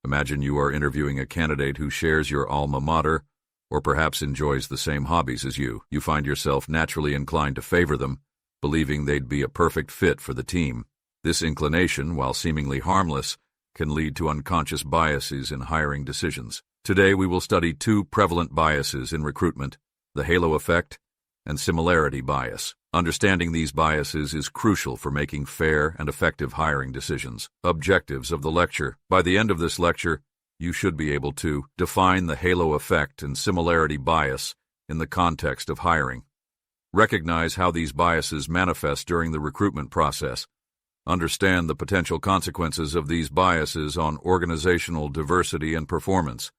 Imagine you are interviewing a candidate who shares your alma mater or perhaps enjoys the same hobbies as you. You find yourself naturally inclined to favor them, believing they'd be a perfect fit for the team. This inclination, while seemingly harmless, can lead to unconscious biases in hiring decisions. Today we will study two prevalent biases in recruitment, the halo effect and similarity bias. Understanding these biases is crucial for making fair and effective hiring decisions. Objectives of the lecture. By the end of this lecture, you should be able to define the halo effect and similarity bias in the context of hiring. Recognize how these biases manifest during the recruitment process. Understand the potential consequences of these biases on organizational diversity and performance.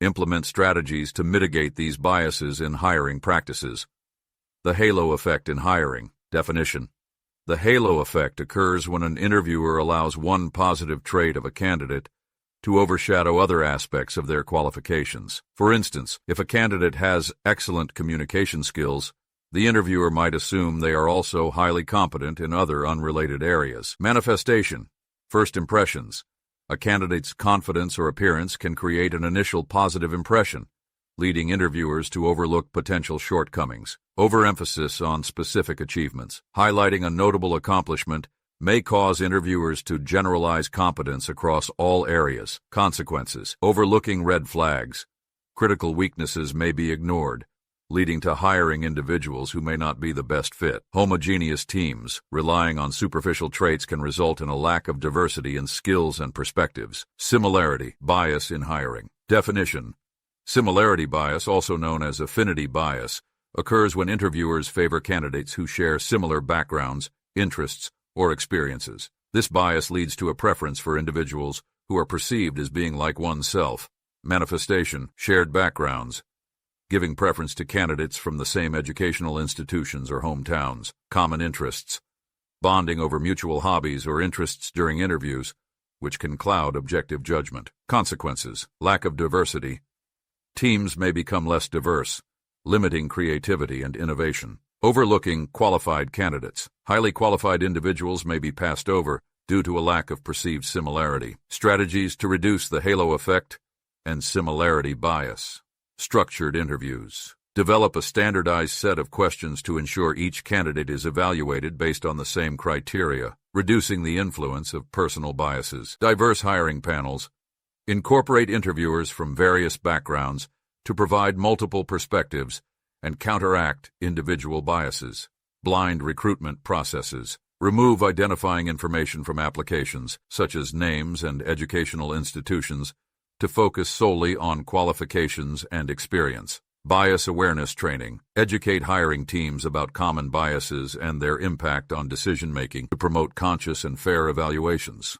Implement strategies to mitigate these biases in hiring practices. The halo effect in hiring. Definition. The halo effect occurs when an interviewer allows one positive trait of a candidate to overshadow other aspects of their qualifications. For instance, if a candidate has excellent communication skills, the interviewer might assume they are also highly competent in other unrelated areas. Manifestation. First impressions. A candidate's confidence or appearance can create an initial positive impression, leading interviewers to overlook potential shortcomings. Overemphasis on specific achievements. Highlighting a notable accomplishment may cause interviewers to generalize competence across all areas. Consequences. Overlooking red flags. Critical weaknesses may be ignored, leading to hiring individuals who may not be the best fit. Homogeneous teams. Relying on superficial traits can result in a lack of diversity in skills and perspectives. Similarity bias in hiring. Definition. Similarity bias, also known as affinity bias, occurs when interviewers favor candidates who share similar backgrounds, interests, or experiences. This bias leads to a preference for individuals who are perceived as being like oneself. Manifestation. Shared backgrounds. Giving preference to candidates from the same educational institutions or hometowns. Common interests. Bonding over mutual hobbies or interests during interviews, which can cloud objective judgment. Consequences. Lack of diversity. Teams may become less diverse, limiting creativity and innovation. Overlooking qualified candidates. Highly qualified individuals may be passed over due to a lack of perceived similarity. Strategies to reduce the halo effect and similarity bias. Structured interviews. Develop a standardized set of questions to ensure each candidate is evaluated based on the same criteria, reducing the influence of personal biases. Diverse hiring panels. Incorporate interviewers from various backgrounds to provide multiple perspectives and counteract individual biases. Blind recruitment processes. Remove identifying information from applications, such as names and educational institutions, to focus solely on qualifications and experience. Bias awareness training. Educate hiring teams about common biases and their impact on decision-making to promote conscious and fair evaluations.